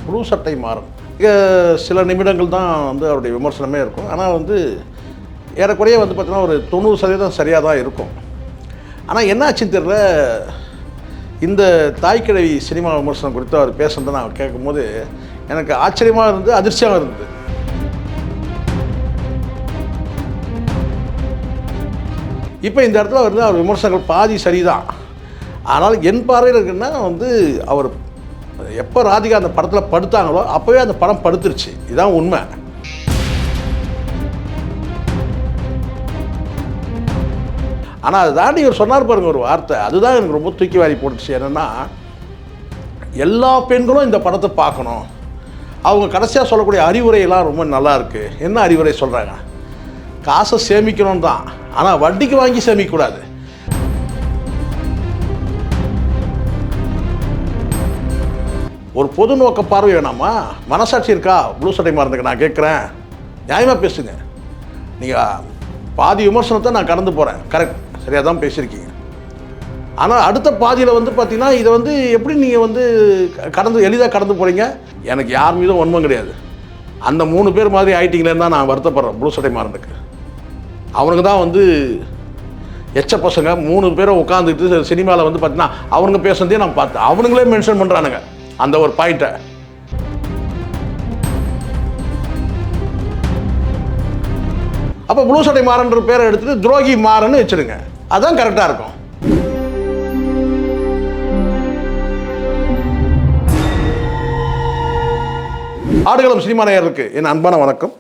புழு சட்டை மாறன் சில நிமிடங்கள் தான் வந்து அவருடைய விமர்சனமே இருக்கும். ஆனால் வந்து ஏறக்குறைய வந்து பார்த்தீங்கன்னா ஒரு 90% சரியாக தான் இருக்கும். ஆனால் என்ன ஆச்சுன்னு தெரியல, இந்த தாய்க்கிழவி சினிமா விமர்சனம் குறித்து அவர் பேசுனதை நான் கேட்கும்போது எனக்கு ஆச்சரியமாக இருந்தது, அதிர்ச்சியாக இருந்தது. இப்போ இந்த இடத்துல வந்து அவர் விமர்சனங்கள் பாதி சரிதான். ஆனால் என் பார்வையில் இருக்குன்னா வந்து அவர் எப்போ ராதிகா அந்த படத்தில் படுத்தாங்களோ அப்போவே அந்த படம் படுத்துருச்சு. இதுதான் உண்மை. ஆனால் அதை தாண்டி இவர் சொன்னார் பாருங்க ஒரு வார்த்தை, அதுதான் எனக்கு ரொம்ப தூக்கி வாரி போட்டுச்சு. என்னென்னா, எல்லா பெண்களும் இந்த படத்தை பார்க்கணும். அவங்க கடைசியாக சொல்லக்கூடிய அறிவுரையெல்லாம் ரொம்ப நல்லா இருக்குது. என்ன அறிவுரை சொல்கிறாங்க? காசை சேமிக்கணும் தான், ஆனால் வட்டிக்கு வாங்கி சேமிக்கக்கூடாது. ஒரு பொது நோக்க பார்வை வேணாமா? மனசாட்சி இருக்கா ப்ளூ சட்டை மாறனுக்கு? நான் கேட்குறேன், நியாயமாக பேசுங்க. நீங்கள் பாதி விமர்சனத்தை நான் கடந்து போகிறேன், கரெக்ட், சரியாக தான் பேசியிருக்கீங்க. ஆனால் அடுத்த பாதியில் வந்து பார்த்தீங்கன்னா இதை வந்து எப்படி நீங்கள் வந்து எளிதாக கடந்து போகிறீங்க? எனக்கு யார் மீதும் ஒன்றும் கிடையாது. அந்த 3 பேர் மாதிரி ஆயிட்டீங்களேன்னு தான் நான் வருத்தப்படுறேன் ப்ளூ சட்டை மாறனுக்கு. அவனுக்கு தான் வந்து எச்ச பசங்க 3 பேரும் உட்காந்துக்கிட்டு சினிமாவில் வந்து பார்த்தீங்கன்னா அவனுங்க பேசுனதே நான் பார்த்தேன். அவனுங்களே மென்ஷன் பண்ணுறானுங்க அந்த ஒரு பாயிண்ட்டை. அப்போ ப்ளூ சட்டை மாறன்ற பேரை எடுத்துட்டு துரோகி மாறன்னு வச்சிருங்க, அதுதான் கரெக்டாக இருக்கும். ஆடுகளம் சினிமா நேயர்களுக்கு என் அன்பான வணக்கம்.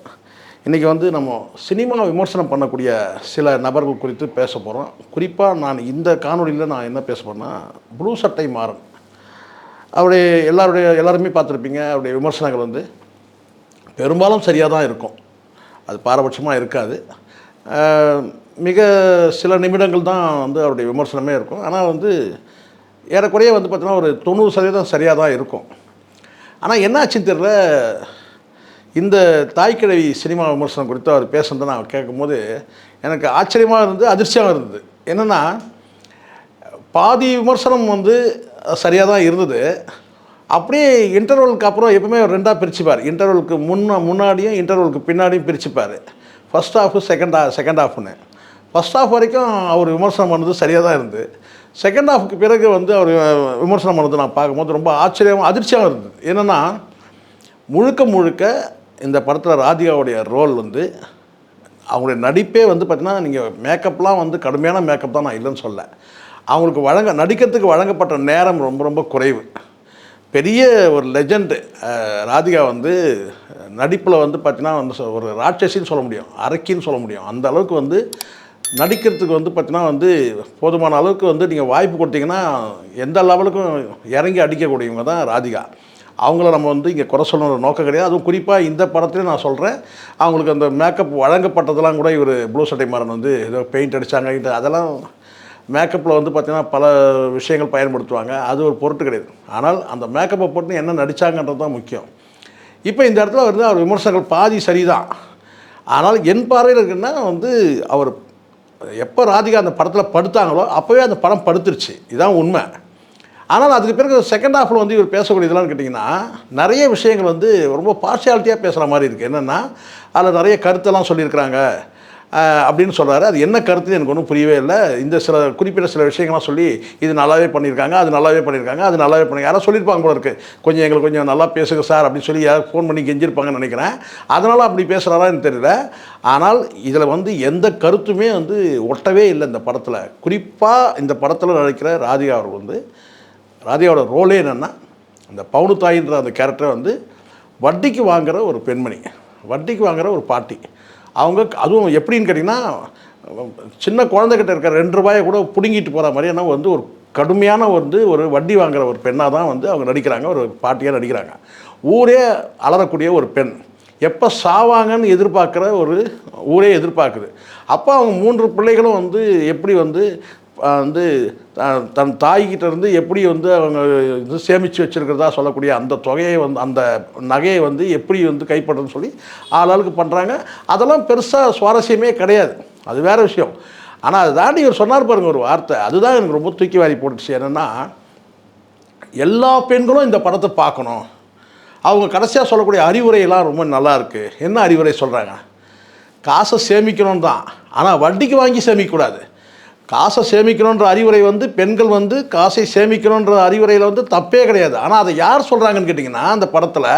இன்றைக்கி வந்து நம்ம சினிமா விமர்சனம் பண்ணக்கூடிய சில நபர்கள் குறித்து பேச போகிறோம். குறிப்பாக நான் இந்த காணொலியில் நான் என்ன பேச போகிறேன்னா, ப்ளூ சட்டை மாறன் அவருடைய எல்லாருமே பார்த்துருப்பீங்க. அவருடைய விமர்சனங்கள் வந்து பெரும்பாலும் சரியாக தான் இருக்கும், அது பாரபட்சமாக இருக்காது. மிக சில நிமிடங்கள் தான் வந்து அவருடைய விமர்சனமே இருக்கும். ஆனால் வந்து ஏறக்குறைய வந்து பார்த்தீங்கன்னா ஒரு 90% சரியாக தான் இருக்கும். ஆனால் என்ன ஆச்சுன்னு தெரியல, இந்த தாய்க்கிழவி சினிமா விமர்சனம் குறித்து அவர் பேசுனதை நான் கேட்கும்போது எனக்கு ஆச்சரியமாக இருந்தது, அதிர்ச்சியாக இருந்தது. என்னென்னா, பாதி விமர்சனம் வந்து சரியாக தான் இருந்தது. அப்படியே இன்டர்வலுக்கு அப்புறம் எப்பவுமே 2ஆக பிரிச்சுப்பார். இன்டர்வலுக்கு முன்னாடியும் இன்டர்வலுக்கு பின்னாடியும் பிரிச்சுப்பார். ஃபஸ்ட் ஹாஃபு செகண்ட் ஹாஃப்னு. ஃபஸ்ட் ஹாஃப் வரைக்கும் அவர் விமர்சனம் பண்ணது சரியாக தான் இருந்தது. செகண்ட் ஹாஃபுக்கு பிறகு வந்து அவர் விமர்சனம் பண்ணது நான் பார்க்கும்போது ரொம்ப அதிர்ச்சியாக இருந்தது. என்னென்னா, முழுக்க இந்த படத்தில் ராதிகாவுடைய ரோல் வந்து அவங்களுடைய நடிப்பே வந்து பார்த்திங்கன்னா, நீங்கள் மேக்கப்லாம் வந்து கடுமையான மேக்கப் தான், நான் இல்லைன்னு சொல்ல. அவங்களுக்கு நடிக்கிறதுக்கு வழங்கப்பட்ட நேரம் ரொம்ப குறைவு. பெரிய ஒரு லெஜெண்டு ராதிகா வந்து நடிப்பில் வந்து பார்த்திங்கன்னா வந்து ஒரு ராட்சசின்னு சொல்ல முடியும், அரக்கின்னு சொல்ல முடியும். அந்த அளவுக்கு வந்து நடிக்கிறதுக்கு வந்து பார்த்திங்கன்னா வந்து போதுமான அளவுக்கு வந்து நீங்கள் வாய்ப்பு கொடுத்தீங்கன்னா எந்த லெவலுக்கும் இறங்கி அடிக்கக்கூடியவங்க தான் ராதிகா. அவங்கள நம்ம வந்து இங்கே குறை சொல்லணுன்ற நோக்கம் கிடையாது. அதுவும் குறிப்பாக இந்த படத்துலேயும் நான் சொல்கிறேன், அவங்களுக்கு அந்த மேக்கப் வழங்கப்பட்டதெல்லாம் கூட இவர் ப்ளூ சட்டை மாறன் வந்து ஏதோ பெயிண்ட் அடித்தாங்க, அதெல்லாம் மேக்கப்பில் வந்து பார்த்திங்கன்னா பல விஷயங்கள் பயன்படுத்துவாங்க, அது ஒரு பொருட்டு கிடையாது. ஆனால் அந்த மேக்கப்பை போட்டு என்ன நடித்தாங்கன்றது தான் முக்கியம். இப்போ இந்த இடத்துல வந்து அவர் விமர்சனங்கள் பாதி சரிதான். ஆனால் என் பார்வையில் இருக்குன்னா வந்து அவர் எப்போ ராதிகா அந்த படத்தில் படுத்தாங்களோ அப்போவே அந்த படம் படுத்துருச்சு, இதுதான் உண்மை. ஆனால் அதுக்கு பிறகு செகண்ட் ஹாஃபில் வந்து இவர் பேசக்கூடியதெல்லாம் கேட்டிங்கன்னா நிறைய விஷயங்கள் வந்து ரொம்ப பார்ஷியாலிட்டியாக பேசுகிற மாதிரி இருக்குது. என்னென்னா, அதில் நிறைய கருத்தெல்லாம் சொல்லியிருக்கிறாங்க அப்படின்னு சொல்கிறாரு. அது என்ன கருத்துன்னு எனக்கு ஒன்றும் புரியவே இல்லை. இந்த குறிப்பிட்ட சில விஷயங்கள்லாம் சொல்லி இது நல்லாவே பண்ணியிருக்காங்க, அது நல்லாவே பண்ணியிருக்காங்க, யாராவது சொல்லியிருப்பாங்க போல இருக்குது, எங்களுக்கு கொஞ்சம் நல்லா பேசுங்க சார் அப்படின்னு சொல்லி யாராவது ஃபோன் பண்ணி கெஞ்சிருப்பாங்கன்னு நினைக்கிறேன். அதனால் அப்படி பேசுகிறாரா எனக்கு தெரியல. ஆனால் இதில் வந்து எந்த கருத்துமே வந்து ஒட்டவே இல்லை இந்த படத்தில். குறிப்பாக இந்த படத்தில் நடிக்கிற ராதிகா அவர்கள் வந்து, ராதிகாவோட ரோலே என்னென்னா, அந்த பவுனுத்தாயின்ற அந்த கேரக்டரை வந்து வட்டிக்கு வாங்குகிற ஒரு பெண்மணி, வட்டிக்கு வாங்குகிற ஒரு பாட்டி. அவங்க அதுவும் எப்படின்னு கேட்டிங்கன்னா, சின்ன குழந்தைகிட்ட இருக்கிற 2 ரூபாயை கூட பிடுங்கிட்டு போகிற மாதிரி என்ன வந்து ஒரு கடுமையான வந்து ஒரு வட்டி வாங்குகிற ஒரு பெண்ணாக தான் வந்து அவங்க நடிக்கிறாங்க, ஒரு பாட்டியாக நடிக்கிறாங்க. ஊரே அலறக்கூடிய ஒரு பெண், எப்போ சாவாங்கன்னு எதிர்பார்க்குற ஒரு ஊரே எதிர்பார்க்குது. அப்போ அவங்க 3 பிள்ளைகளும் வந்து எப்படி வந்து தன் தாய்கிட்ட இருந்து எப்படி வந்து அவங்க இது சேமித்து வச்சுருக்கிறதா சொல்லக்கூடிய அந்த தொகையை வந்து அந்த நகையை வந்து எப்படி வந்து கைப்பற்றணும்னு சொல்லி ஆளாளுக்கு பண்ணுறாங்க. அதெல்லாம் பெருசாக சுவாரஸ்யமே கிடையாது, அது வேறு விஷயம். ஆனால் அதை தாண்டி இவர் சொன்னார் பாருங்கள் ஒரு வார்த்தை, அதுதான் எனக்கு ரொம்ப தூக்கி வாரி போட்டுச்சு. என்னென்னா, எல்லா பெண்களும் இந்த படத்தை பார்க்கணும். அவங்க கடைசியாக சொல்லக்கூடிய அறிவுரையெல்லாம் ரொம்ப நல்லா இருக்குது. என்ன அறிவுரை சொல்கிறாங்க? காசை சேமிக்கணும் தான், ஆனால் வட்டிக்கு வாங்கி சேமிக்கக்கூடாது. காசை சேமிக்கணுன்ற அறிவுரை வந்து பெண்கள் வந்து காசை சேமிக்கணுன்ற அறிவுரையில் வந்து தப்பே கிடையாது. ஆனால் அதை யார் சொல்கிறாங்கன்னு கேட்டிங்கன்னா, அந்த படத்தில்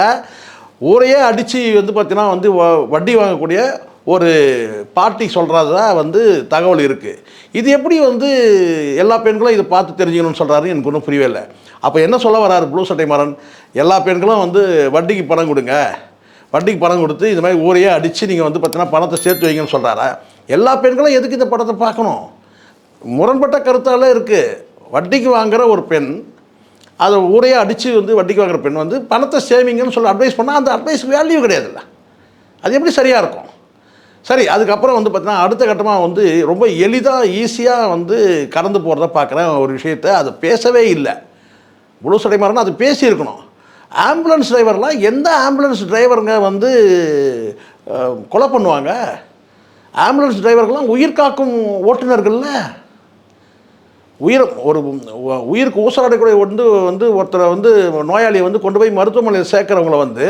ஊரையே அடித்து வந்து பார்த்தீங்கன்னா வந்து வட்டி வாங்கக்கூடிய ஒரு பார்ட்டி சொல்கிறதா வந்து தகவல் இருக்குது. இது எப்படி வந்து எல்லா பெண்களும் இதை பார்த்து தெரிஞ்சுக்கணும்னு சொல்கிறாரு, எனக்கு ஒன்றும் புரியவே இல்லை. அப்போ என்ன சொல்ல வராரு ப்ளூ சட்டை மாறன்? எல்லா பெண்களும் வந்து வட்டிக்கு பணம் கொடுங்க, வட்டிக்கு பணம் கொடுத்து இது மாதிரி ஊரையே அடித்து நீங்கள் வந்து பார்த்தீங்கன்னா பணத்தை சேர்த்து வைங்கன்னு சொல்கிறாரா? எல்லா பெண்களும் எதுக்கு இந்த படத்தை பார்க்கணும்? முரண்பட்ட கருத்தால் இருக்குது. வட்டிக்கு வாங்குகிற ஒரு பெண், அதை ஊரையே அடித்து வந்து வட்டிக்கு வாங்குகிற பெண் வந்து பணத்தை சேவிங்கன்னு சொல்லி அட்வைஸ் பண்ணால் அந்த அட்வைஸ் வேல்யூ கிடையாதுல்ல. அது எப்படி சரியாக இருக்கும்? சரி, அதுக்கப்புறம் வந்து பார்த்தீங்கன்னா அடுத்த கட்டமாக வந்து ரொம்ப எளிதாக ஈஸியாக வந்து கடந்து போகிறத பார்க்குறேன் ஒரு விஷயத்தை. அது பேசவே இல்லை ப்ளூ சட்டை மாறன். அது பேசியிருக்கணும். ஆம்புலன்ஸ் டிரைவர்லாம் எந்த ஆம்புலன்ஸ் டிரைவருங்க வந்து கொலை பண்ணுவாங்க? ஆம்புலன்ஸ் டிரைவர்கள்லாம் உயிர் காக்கும் ஓட்டுநர்கள்ல. உயிருக்கு ஊசலாடக்கூடிய வந்து ஒருத்தரை வந்து நோயாளியை வந்து கொண்டு போய் மருத்துவமனையில் சேர்க்குறவங்கள வந்து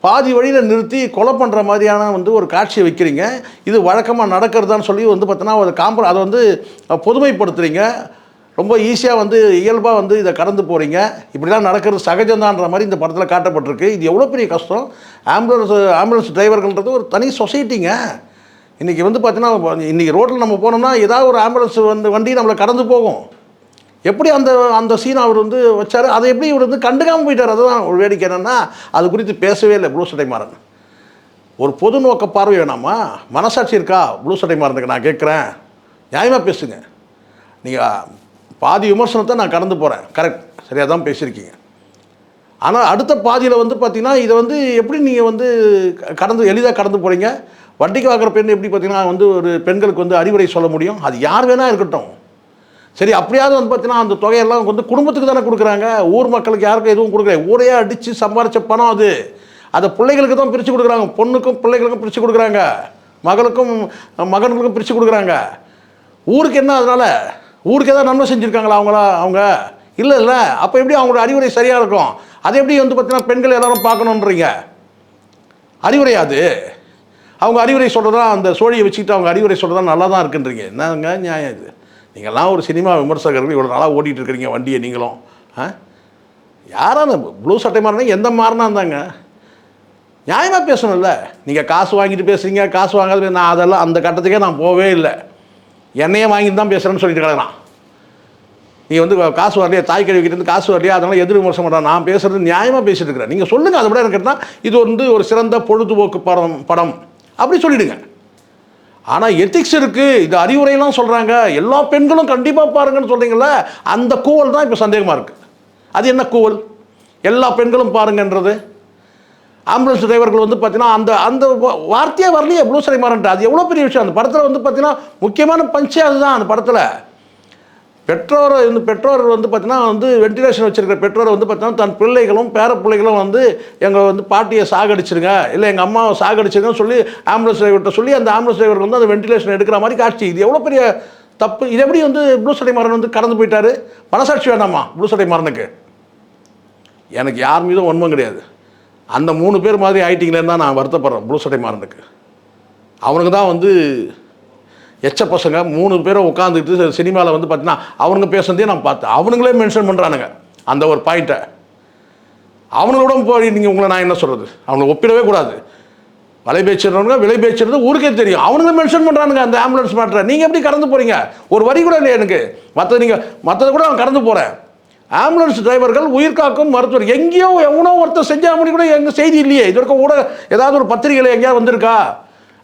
பாதி வழியில் நிறுத்தி கொலை பண்ணுற மாதிரியான வந்து ஒரு காட்சியை வைக்கிறீங்க. இது வழக்கமாக நடக்கிறதான்னு சொல்லி வந்து பார்த்தீங்கன்னா ஒரு அதை வந்து பொதுமைப்படுத்துகிறீங்க. ரொம்ப ஈஸியாக வந்து இயல்பாக வந்து இதை கடந்து போகிறீங்க. இப்படிலாம் நடக்கிறது சகஜம்தான்ற மாதிரி இந்த படத்தில் காட்டப்பட்டிருக்கு. இது எவ்வளோ பெரிய கஷ்டம். ஆம்புலன்ஸ் டிரைவர்கள்ன்றது ஒரு தனி சொசைட்டிங்க. இன்றைக்கி வந்து பார்த்தீங்கன்னா இன்றைக்கி ரோட்டில் நம்ம போனோம்னா ஏதாவது ஒரு ஆம்புலன்ஸ் வந்து வண்டி நம்மளை கடந்து போகும். எப்படி அந்த சீன் அவர் வந்து வச்சார், அதை எப்படி இவர் வந்து கண்டுக்காமல் போயிட்டார். அதுதான் ஒரு வேடிக்கை. என்னென்னா அது குறித்து பேசவே இல்லை ப்ளூ சட்டை மாறன். ஒரு பொது நோக்க பார்வை வேணாமா? மனசாட்சி இருக்கா ப்ளூ சட்டை மாறனுக்கு? நான் கேட்குறேன், நியாயமாக பேசுங்க. நீங்கள் பாதி விமர்சனத்தை நான் கடந்து போகிறேன், கரெக்ட், சரியாக தான் பேசியிருக்கீங்க. ஆனால் அடுத்த பாதியில் வந்து பார்த்திங்கன்னா இதை வந்து எப்படி நீங்கள் வந்து எளிதாக கடந்து போகிறீங்க? வட்டிக்கு வாங்குற பெண் எப்படி பார்த்திங்கன்னா வந்து ஒரு பெண்களுக்கு வந்து அறிவுரை சொல்ல முடியும்? அது யார் வேணால் இருக்கட்டும். சரி, அப்படியாவது வந்து பார்த்தீங்கன்னா அந்த தொகையெல்லாம் வந்து குடும்பத்துக்கு தானே கொடுக்குறாங்க, ஊர் மக்களுக்கு யாருக்கும் எதுவும் கொடுக்கல. ஊரையே அடித்து சம்பாரித்த பணம் அது. அதை பிள்ளைகளுக்கு தான் பிரித்து கொடுக்குறாங்க. பொண்ணுக்கும் பிள்ளைகளுக்கும் பிரித்து கொடுக்குறாங்க, மகளுக்கும் மகன்களுக்கும் பிரித்து கொடுக்குறாங்க. ஊருக்கு என்ன அதனால்? ஊருக்கு ஏதாவது நன்மை செஞ்சுருக்காங்களா அவங்க? இல்லை. அப்போ எப்படி அவங்களோட அறிவுரை சரியாக இருக்கும்? அதை எப்படி வந்து பார்த்தீங்கன்னா பெண்கள் எல்லாரும் பார்க்கணுன்றீங்க? அறிவுரையாது. அவங்க அறிவுரை சொல்கிறதா அந்த சோழியை வச்சுக்கிட்டு அவங்க அறிவுரை சொல்கிறதா நல்லா தான் இருக்குன்றீங்க. என்னங்க நியாயம் இது? நீங்கள்லாம் ஒரு சினிமா விமர்சகர்கள், இவ்வளோ நாளாக ஓட்டிகிட்டு இருக்கிறீங்க வண்டியை நீங்களும். யாரான ப்ளூ சட்டை மாறினா எந்த மாறினா இருந்தாங்க? நியாயமாக பேசணும்ல. நீங்கள் காசு வாங்கிட்டு பேசுகிறீங்க, காசு வாங்காது. நான் அதெல்லாம் அந்த கட்டத்துக்கே நான் போகவே இல்லை. என்னையே வாங்கிட்டு தான் பேசுகிறேன்னு சொல்லிட்டு கிடக்குறான். நீங்கள் வந்து காசு வரலையா, தாய் கழிவுக்கிட்டு காசு வரலையா, அதனால் எதிர் விமர்சனம் பண்ணுறேன். நான் பேசுகிறது நியாயமாக பேசிட்டு இருக்கிறேன். நீங்கள் சொல்லுங்கள். அதை விட எனக்கு கேட்டால் இது வந்து ஒரு சிறந்த பொழுதுபோக்கு படம் அப்படி சொல்லிவிடுங்க. ஆனால் எத்திக்ஸ் இருக்குது, இது அறிவுரையெல்லாம் சொல்கிறாங்க, எல்லா பெண்களும் கண்டிப்பாக பாருங்கன்னு சொல்கிறீங்கள, அந்த கூவல் தான் இப்போ சந்தேகமாக இருக்குது. அது என்ன கூவல்? எல்லா பெண்களும் பாருங்கன்றது. ஆம்புலன்ஸ் டிரைவர்கள் வந்து பார்த்தீங்கன்னா அந்த வார்த்தையே வரலையே ப்ளூ சட்டை மாறன்ட்டு. அது எவ்வளோ பெரிய விஷயம். அந்த படத்தில் வந்து பார்த்தீங்கன்னா முக்கியமான பஞ்சே அதுதான். அந்த படத்தில் பெற்றோர் வந்து பார்த்தீங்கன்னா வந்து வென்டிலேஷன் வச்சுருக்கிற பெற்றோரை வந்து பார்த்தீங்கன்னா தன் பிள்ளைகளும் பேர பிள்ளைகளும் வந்து எங்கள் வந்து பாட்டியை சாகடிச்சிருங்க, இல்லை எங்கள் அம்மாவை சாகடிச்சிருங்கன்னு சொல்லி ஆம்புலன்ஸ் டிரைவர்கிட்ட சொல்லி அந்த ஆம்புலன்ஸ் டிரைவர் வந்து அந்த வென்டிலேஷன் எடுக்கிற மாதிரி காட்சி. இது எவ்வளோ பெரிய தப்பு. இது எப்படி வந்து ப்ளூ சட்டை மாறன் வந்து கடந்து போயிட்டார்? மனசாட்சி வேணாமா ப்ளூ சட்டை மாறனுக்கு? எனக்கு யார் மீதும் ஒன்றும் கிடையாது. அந்த 3 பேர் மாதிரி ஆயிட்டிங்களேன்னு தான் நான் வருத்தப்படுறேன் ப்ளூ சட்டை மாறனுக்கு. அவனுக்கு தான் வந்து எச்ச பசங்க 3 பேரை உட்காந்துக்கிட்டு சினிமாவில் வந்து பார்த்தீங்கன்னா அவனுங்க பேசுனதே நான் பார்த்தேன். அவனுங்களே மென்ஷன் பண்ணுறானுங்க அந்த ஒரு பாயிண்ட்டை. அவங்களோட போய் நீங்கள் உங்களை நான் என்ன சொல்கிறது? அவங்களை ஒப்பிடவே கூடாது. விலை பேச்சுறது ஊருக்கே தெரியும். அவனுங்க மென்ஷன் பண்ணுறானுங்க அந்த ஆம்புலன்ஸ் மேட்டரை. நீங்கள் எப்படி கடந்து போகிறீங்க? ஒரு வரி கூட இல்லை எனக்கு. மற்றது கூட நான் கடந்து போகிறேன். ஆம்புலன்ஸ் டிரைவர்கள் உயிர் காக்கும் மருத்துவர் எங்கேயோ எவனோ ஒருத்தர் செஞ்சால் அப்படி கூட எங்கள் செய்தி இல்லையே. இது வரைக்கும் கூட ஏதாவது ஒரு பத்திரிகையில் எங்கேயாவது வந்திருக்கா?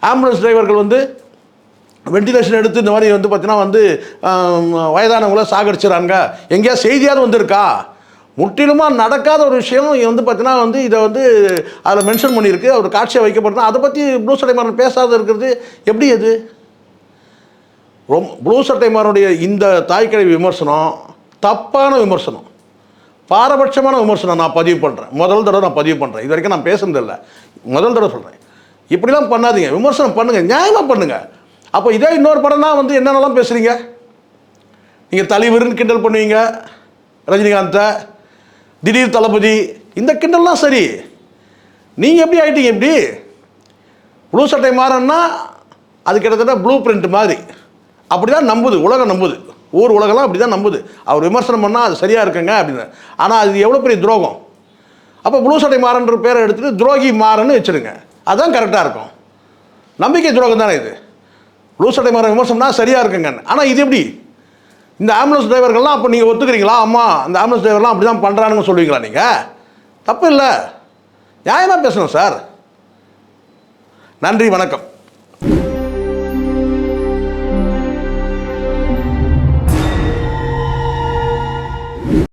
ஆம்புலன்ஸ் டிரைவர்கள் வந்து வென்டிலேஷன் எடுத்து இந்த மாதிரி வந்து பார்த்தீங்கன்னா வந்து வயதானவங்கள சாகடிச்சிடறாங்க, எங்கேயா செய்தியாவது வந்திருக்கா? முற்றிலுமாக நடக்காத ஒரு விஷயம் வந்து பார்த்தீங்கன்னா வந்து இதை வந்து அதில் மென்ஷன் பண்ணியிருக்கு, அவர் காட்சியை வைக்கப்பட்டா அதை பற்றி ப்ளூ சட்டை மாறன் பேசாத இருக்கிறது எப்படி? அது ப்ளூ சட்டை மாறனுடைய இந்த தாய்க்கிழவி விமர்சனம் தப்பான விமர்சனம், பாரபட்சமான விமர்சனம் நான் பதிவு பண்ணுறேன். முதல் தடவை நான் பதிவு பண்ணுறேன். இது வரைக்கும் நான் பேசுனதில்லை, முதல் தடவை சொல்கிறேன். இப்படிலாம் பண்ணாதீங்க. விமர்சனம் பண்ணுங்கள், நியாயமாக பண்ணுங்கள். அப்போ இதே இன்னொரு படம்னா வந்து என்னென்னலாம் பேசுகிறீங்க? நீங்கள் தலைவருன்னு கிண்டல் பண்ணுவீங்க ரஜினிகாந்தை, திடீர் தளபதி, இந்த கிண்டல்லாம் சரி. நீங்கள் எப்படி ஆகிட்டீங்க இப்படி? ப்ளூ சட்டை மாறன்னா அது கிட்டத்தட்ட ப்ளூ பிரிண்ட் மாதிரி. அப்படி தான் நம்புது உலகம், நம்புது ஊர் உலகெல்லாம் அப்படி தான் நம்புது. அவர் விமர்சனம் பண்ணால் அது சரியாக இருக்குங்க அப்படின்னு. ஆனால் அது எவ்வளோ பெரிய துரோகம். அப்போ ப்ளூ சட்டை மாறன்ற பேரை எடுத்துகிட்டு துரோகி மாறன்னு வச்சுருங்க, அதுதான் கரெக்டாக இருக்கும். நம்பிக்கை துரோகம் தானே இது. ப்ளூ சட்டை மாற விமர்சனம்னா சரியாக இருக்குங்க. ஆனால் இது எப்படி? இந்த ஆம்புலன்ஸ் டிரைவர்கள்லாம் அப்போ நீங்கள் ஒத்துக்கிறீங்களா? அம்மா அந்த ஆம்புலன்ஸ் டிரைவர்லாம் அப்படி தான் பண்ணுறானுன்னு சொல்லுவீங்களா? நீங்கள் தப்பு இல்லை, நியாயமாக பேசணும் சார். நன்றி, வணக்கம்.